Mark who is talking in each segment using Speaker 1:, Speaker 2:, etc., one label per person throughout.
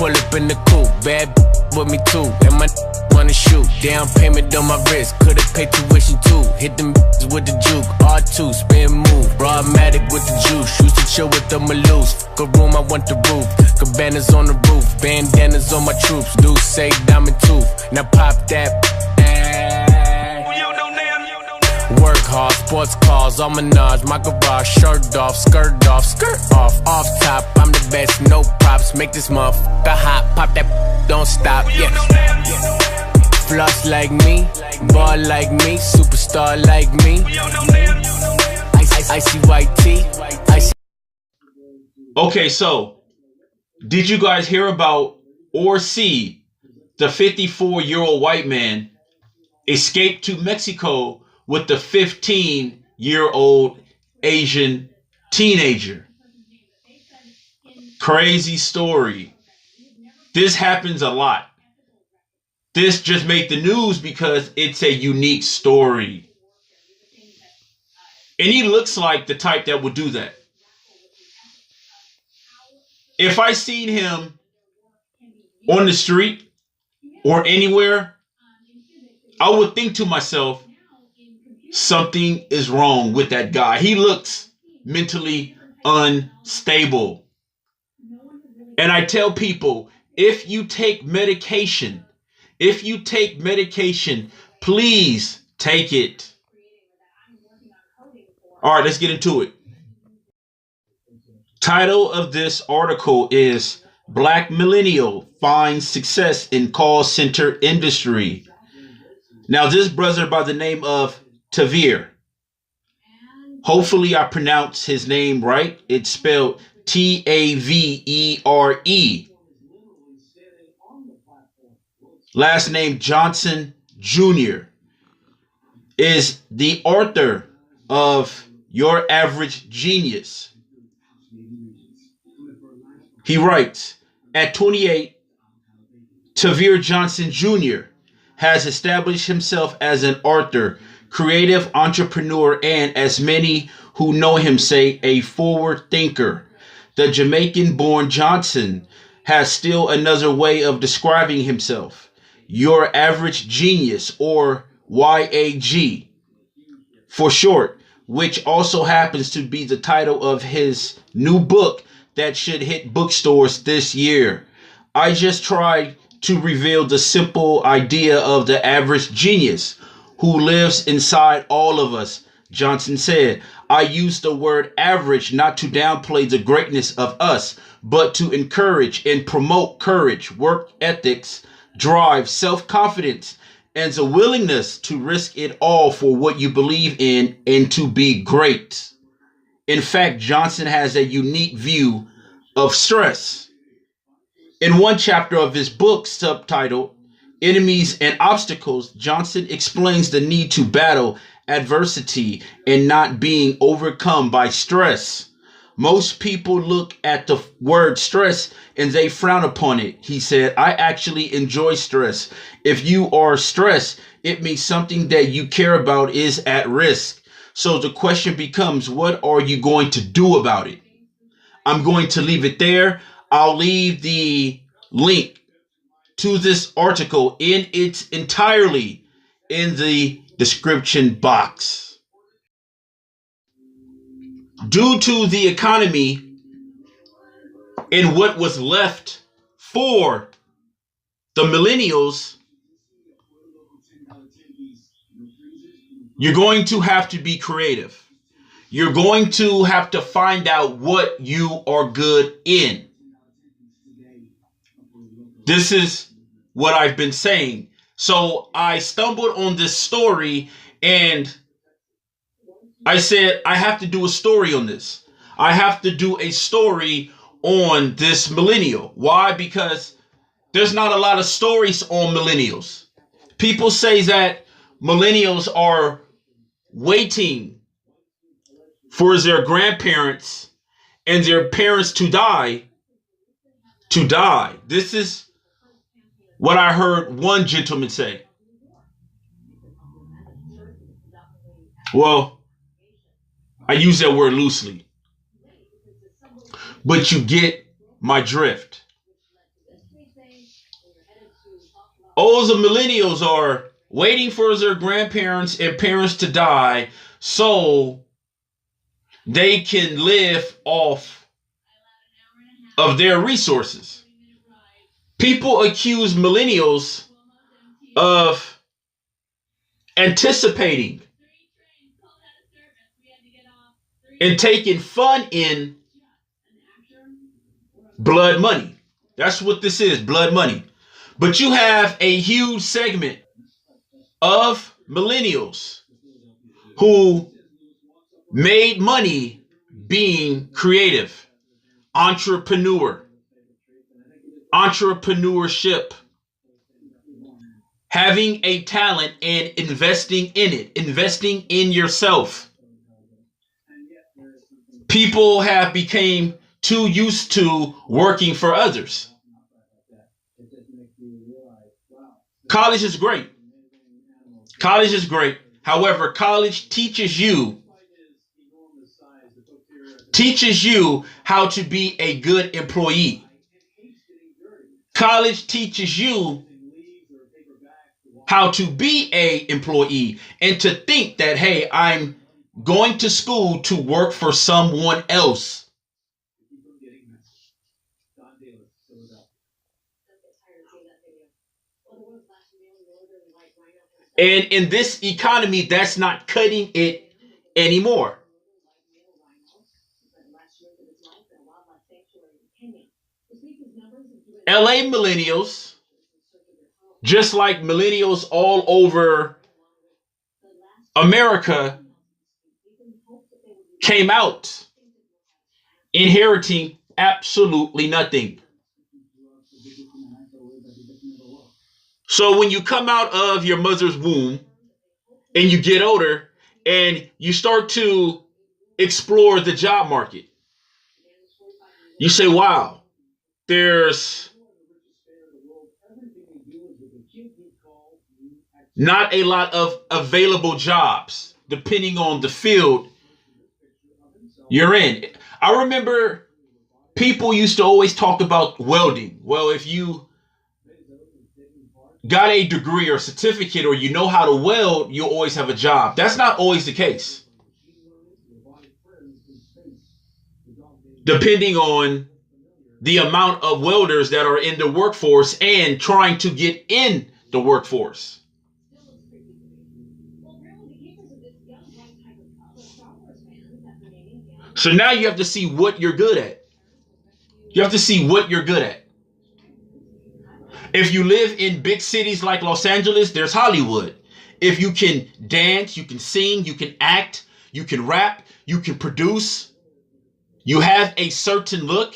Speaker 1: pull up in the coupe, bad with me too, and my wanna shoot. Down payment on my wrist, could've paid tuition too. Hit them with the juke, R2, spin move. Broadmatic with the juice, used to chill with them loose. Fuck a room, I want the roof. Cabanas on the roof, bandanas on my troops. Do say diamond tooth, now pop that. Work hard, sports cars, all menage, my garage, shirt off, skirt off, off top, I'm the best, no props, make this motherfucker hot, pop that, don't stop, yeah. Floss like me, ball like me, superstar like me, icy white tee, icy.
Speaker 2: Okay, so, did you guys hear about or see the 54-year-old white man escaped to Mexico with the 15-year-old Asian teenager? Crazy story. This happens a lot. This just made the news because it's a unique story. And he looks like the type that would do that. If I seen him on the street or anywhere, I would think to myself, something is wrong with that guy. He looks mentally unstable. And I tell people, if you take medication, please take it. All right, let's get into it. Title of this article is Black Millennial Finds Success in Call Center Industry. Now, this brother by the name of Tavere. Hopefully I pronounce his name right. It's spelled Tavere. Last name Johnson Jr. is the author of Your Average Genius. He writes, at 28, Tavere Johnson Jr. has established himself as an author, creative entrepreneur, and, as many who know him say, a forward thinker. The Jamaican-born Johnson has still another way of describing himself. Your Average Genius, or YAG for short, which also happens to be the title of his new book that should hit bookstores this year. I just tried to reveal the simple idea of the average genius who lives inside all of us, Johnson said. I use the word average not to downplay the greatness of us, but to encourage and promote courage, work ethics, drive, self-confidence, and the willingness to risk it all for what you believe in and to be great. In fact, Johnson has a unique view of stress. In one chapter of his book, subtitled Enemies and Obstacles, Johnson explains the need to battle adversity and not being overcome by stress. Most people look at the word stress and they frown upon it. He said, I actually enjoy stress. If you are stressed, it means something that you care about is at risk. So the question becomes, what are you going to do about it? I'm going to leave it there. I'll leave the link to this article in its entirety in the description box. Due to the economy and what was left for the millennials, you're going to have to be creative. You're going to have to find out what you are good in. This is what I've been saying. So I stumbled on this story and I said, I have to do a story on this. I have to do a story on this millennial. Why? Because there's not a lot of stories on millennials. People say that millennials are waiting for their grandparents and their parents to die. This is what I heard one gentleman say. Well, I use that word loosely, but you get my drift. O's of millennials are waiting for their grandparents and parents to die so they can live off of their resources. People accuse millennials of anticipating and taking fun in blood money. That's what this is, blood money. But you have a huge segment of millennials who made money being creative, entrepreneurship, having a talent and investing in it, investing in yourself. People have become too used to working for others. College is great. College is great. However, college teaches you how to be a good employee. College teaches you how to be a employee and to think that, hey, I'm going to school to work for someone else. And in this economy, that's not cutting it anymore. LA millennials, just like millennials all over America, came out inheriting absolutely nothing. So when you come out of your mother's womb and you get older and you start to explore the job market, you say, wow, there's not a lot of available jobs depending on the field you're in. I remember people used to always talk about welding. Well, if you got a degree or certificate or you know how to weld, you'll always have a job. That's not always the case. Depending on the amount of welders that are in the workforce and trying to get in the workforce. So now you have to see what you're good at. You have to see what you're good at. If you live in big cities like Los Angeles, there's Hollywood. If you can dance, you can sing, you can act, you can rap, you can produce, you have a certain look,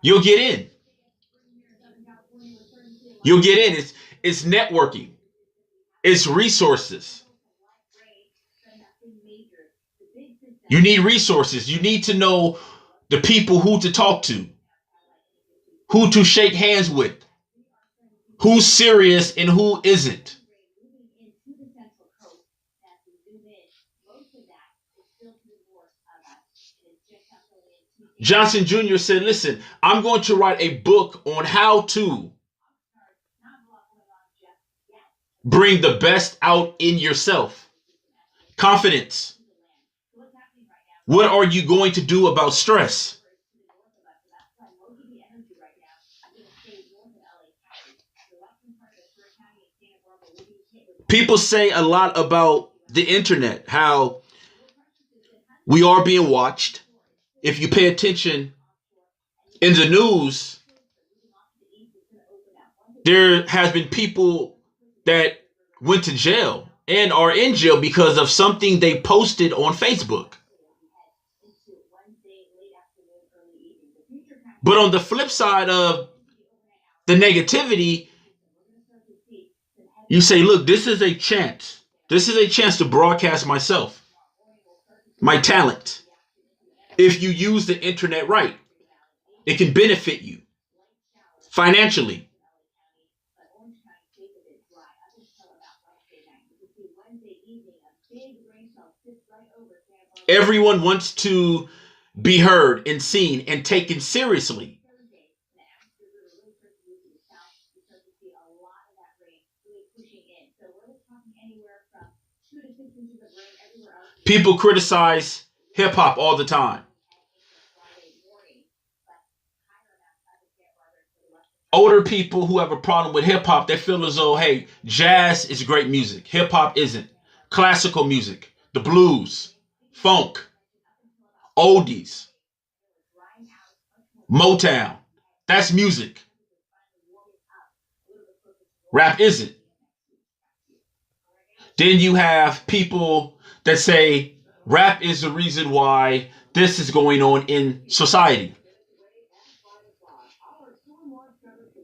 Speaker 2: you'll get in. You'll get in. It's networking. It's resources. You need resources. You need to know the people who to talk to, who to shake hands with, who's serious and who isn't. Johnson Jr. said, listen, I'm going to write a book on how to bring the best out in yourself. Confidence. What are you going to do about stress? People say a lot about the internet, how we are being watched. If you pay attention in the news, there has been people that went to jail and are in jail because of something they posted on Facebook. But on the flip side of the negativity, you say, look, this is a chance. This is a chance to broadcast myself, my talent. If you use the internet right, it can benefit you financially. Everyone wants to be heard and seen and taken seriously. People criticize hip hop all the time. Older people who have a problem with hip hop, they feel as though, hey, jazz is great music. Hip hop isn't. Classical music, the blues, funk, oldies, Motown. That's music. Rap isn't. Then you have people that say rap is the reason why this is going on in society.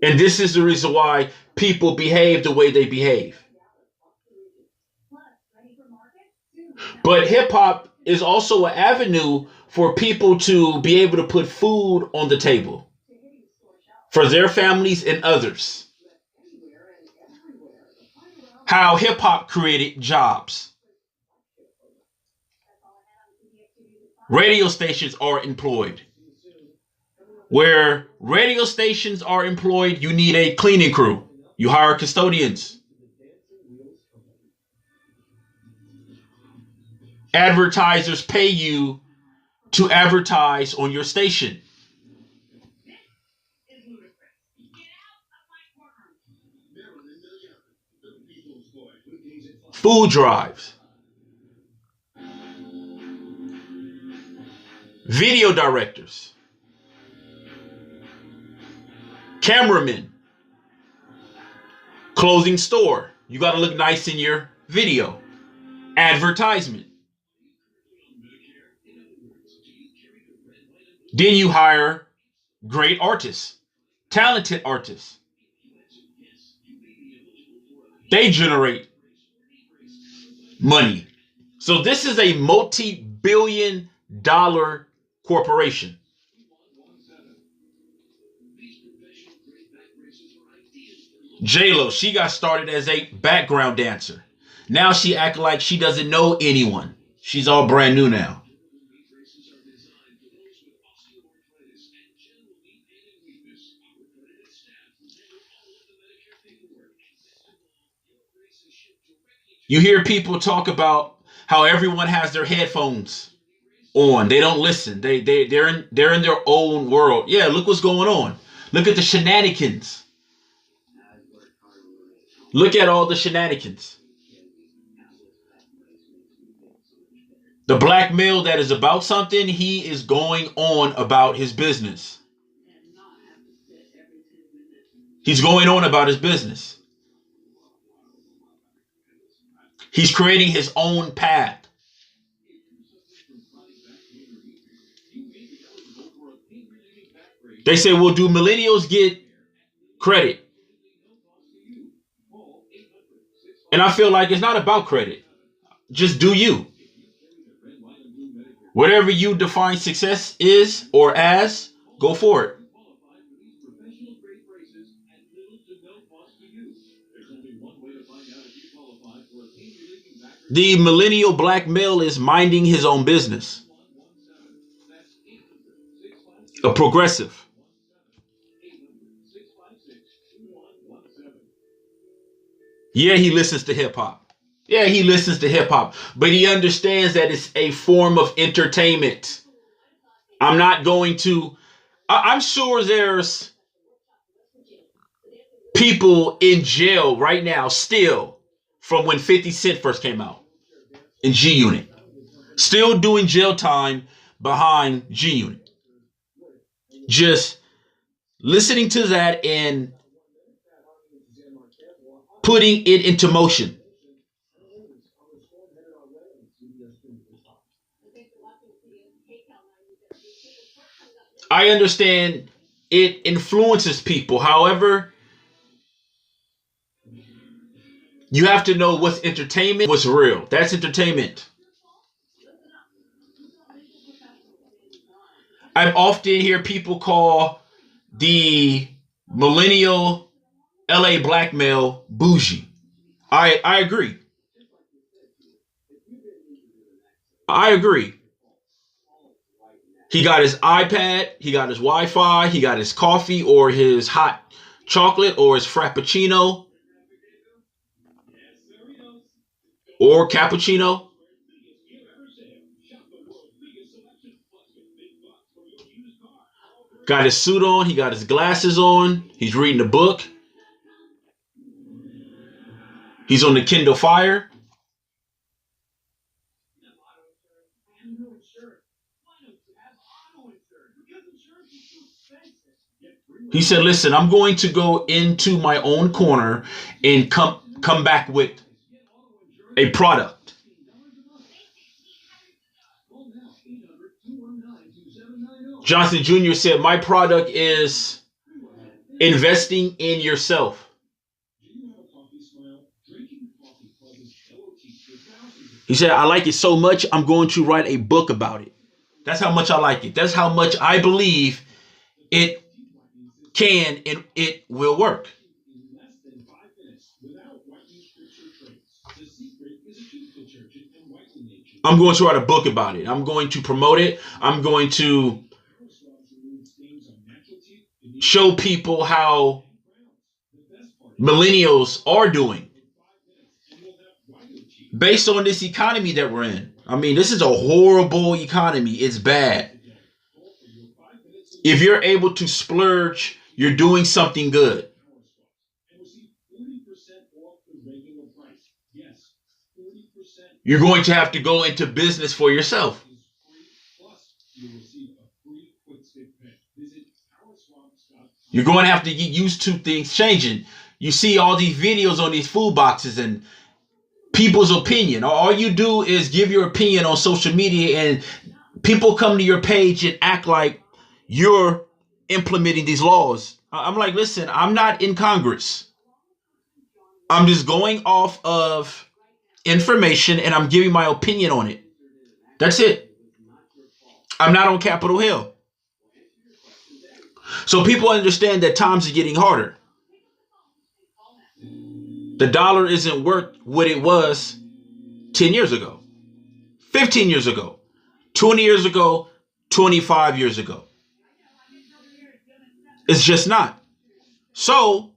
Speaker 2: And this is the reason why people behave the way they behave. But hip hop is also an avenue for people to be able to put food on the table for their families and others. How hip hop created jobs. Radio stations are employed. Where radio stations are employed, you need a cleaning crew. You hire custodians. Advertisers pay you to advertise on your station. Food drives. Video directors. Cameramen. Clothing store. You got to look nice in your video. Advertisement. Then you hire great artists, talented artists. They generate money. So this is a multi-billion-dollar corporation. J-Lo, she got started as a background dancer. Now she acts like she doesn't know anyone. She's all brand new now. You hear people talk about how everyone has their headphones on. They don't listen. They're in their own world. Yeah, look what's going on. Look at the shenanigans. Look at all the shenanigans. The black male that is about something, he is going on about his business. He's going on about his business. He's creating his own path. They say, well, do millennials get credit? And I feel like it's not about credit. Just do you. Whatever you define success is or as, go for it. The millennial black male is minding his own business. A progressive. Yeah, he listens to hip hop. Yeah, he listens to hip hop, but he understands that it's a form of entertainment. I'm not going to, I'm sure there's people in jail right now still from when 50 Cent first came out in G Unit. Still doing jail time behind G Unit. Just listening to that and putting it into motion. I understand it influences people. However, you have to know what's entertainment, what's real. That's entertainment. I often hear people call the Millennial L.A. black male bougie. I agree. I agree. He got his iPad, he got his Wi-Fi, he got his coffee or his hot chocolate or his frappuccino. or cappuccino. Got his suit on. He got his glasses on. He's reading a book. He's on the Kindle Fire. He said, listen, I'm going to go into my own corner and come back with a product. Johnson Jr. said, my product is investing in yourself. He said, I like it so much, I'm going to write a book about it. That's how much I like it. That's how much I believe it can and it will work. I'm going to write a book about it. I'm going to promote it. I'm going to show people how millennials are doing based on this economy that we're in. I mean, this is a horrible economy. It's bad. If you're able to splurge, you're doing something good. You're going to have to go into business for yourself. You're going to have to get used to things changing. You see all these videos on these food boxes and people's opinion. All you do is give your opinion on social media and people come to your page and act like you're implementing these laws. I'm like, listen, I'm not in Congress. I'm just going off of information and I'm giving my opinion on it. That's it. I'm not on Capitol Hill. So people understand that times are getting harder. The dollar isn't worth what it was 10 years ago, 15 years ago, 20 years ago, 25 years ago. It's just not. So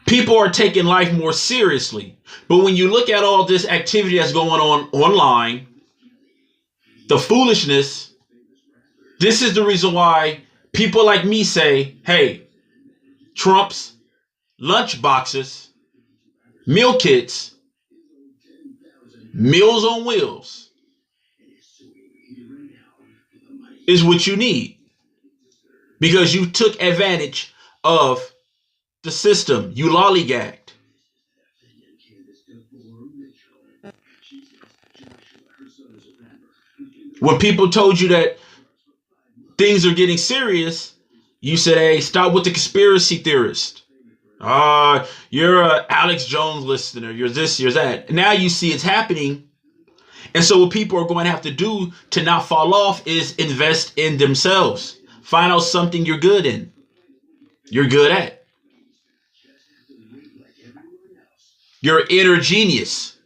Speaker 2: people are taking life more seriously. But when you look at all this activity that's going on online, the foolishness, this is the reason why people like me say, hey, Trump's lunch boxes, meal kits, Meals on Wheels is what you need because you took advantage of the system. You lollygagged. When people told you that things are getting serious, you said, hey, stop with the conspiracy theorist. You're a Alex Jones listener. You're this, you're that. Now you see it's happening. And so what people are going to have to do to not fall off is invest in themselves. Find out something you're good in. You're good at. You're an inner genius.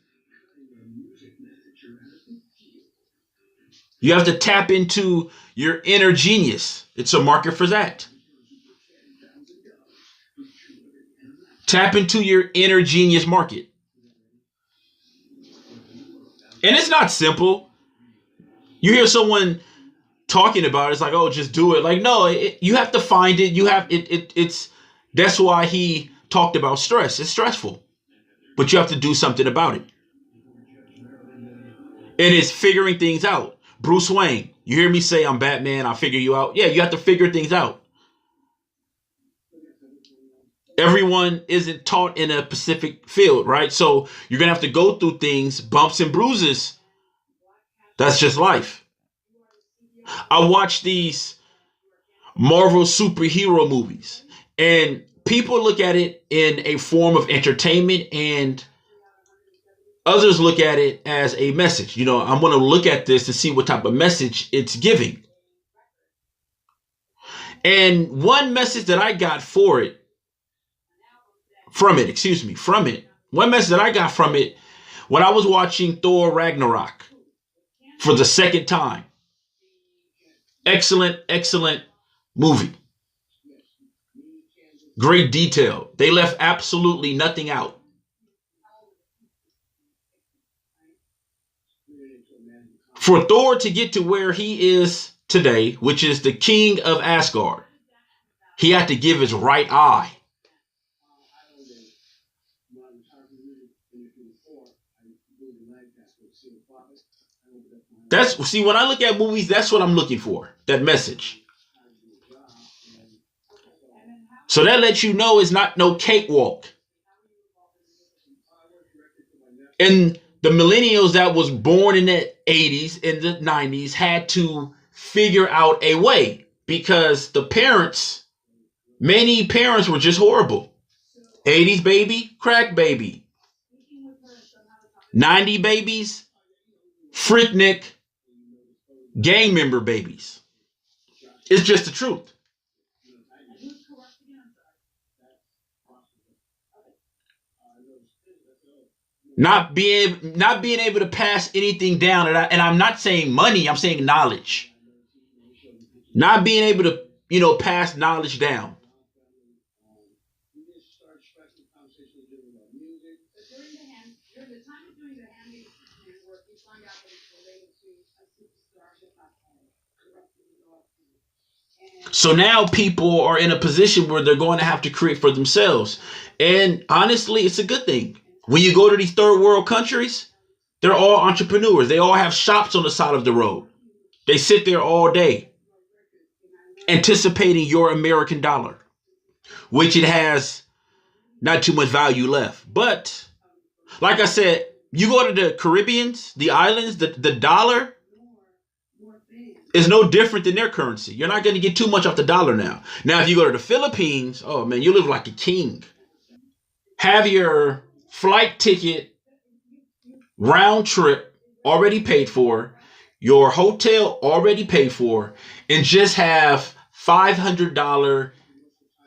Speaker 2: You have to tap into your inner genius. It's a market for that. Tap into your inner genius market. And it's not simple. You hear someone talking about it, it's like, oh, just do it. Like, no, you have to find it. You have it's that's why he talked about stress. It's stressful. But you have to do something about it. And it's figuring things out. Bruce Wayne, you hear me say I'm Batman, I'll figure you out. Yeah, you have to figure things out. Everyone isn't taught in a specific field, right? So you're going to have to go through things, bumps and bruises. That's just life. I watch these Marvel superhero movies and people look at it in a form of entertainment and others look at it as a message. You know, I'm going to look at this to see what type of message it's giving. And one message that I got from it, one message that I got from it when I was watching Thor Ragnarok for the second time. Excellent, excellent movie. Great detail. They left absolutely nothing out. For Thor to get to where he is today, which is the king of Asgard, he had to give his right eye. That's see when I look at movies, that's what I'm looking for. That message. So that lets you know it's not no cakewalk. And the millennials that was born in the 80s and the 90s had to figure out a way because the parents, many parents were just horrible. 80s baby, crack baby. 90 babies, freaknik, gang member babies. It's just the truth. Not being able to pass anything down, and I'm not saying money, I'm saying knowledge. Not being able to, pass knowledge down. So now people are in a position where they're going to have to create for themselves. And honestly, it's a good thing. When you go to these third world countries, they're all entrepreneurs. They all have shops on the side of the road. They sit there all day anticipating your American dollar, which it has not too much value left. But like I said, you go to the Caribbeans, the islands, the dollar is no different than their currency. You're not going to get too much off the dollar now. Now, if you go to the Philippines, oh man, you live like a king. Have your flight ticket round trip already paid for, your hotel already paid for, and just have $500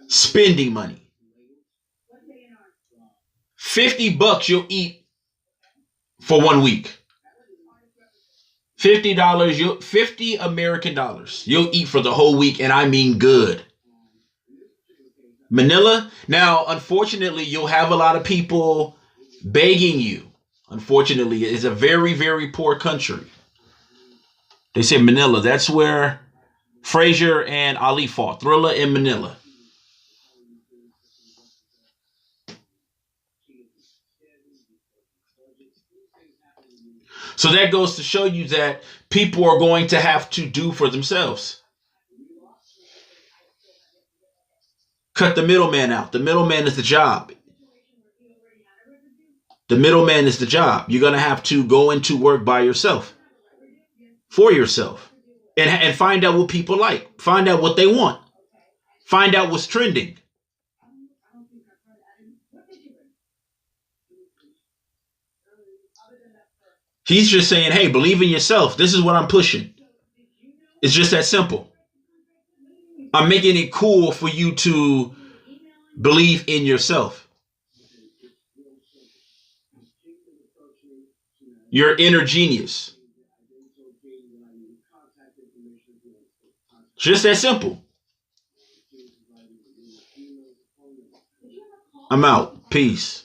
Speaker 2: spending money. $50 you'll eat for 1 week. $50, you 50 American dollars. You'll eat for the whole week, and I mean good. Manila. Now, unfortunately, you'll have a lot of people begging you. Unfortunately, it's a very, very poor country. They say Manila. That's where Frazier and Ali fought. Thriller in Manila. So that goes to show you that people are going to have to do for themselves. Cut the middleman out. The middleman is the job. The middleman is the job. You're going to have to go into work by yourself, for yourself, and find out what people like. Find out what they want. Find out what's trending. He's just saying, hey, believe in yourself. This is what I'm pushing. It's just that simple. I'm making it cool for you to believe in yourself. You're inner genius. Just that simple. I'm out. Peace.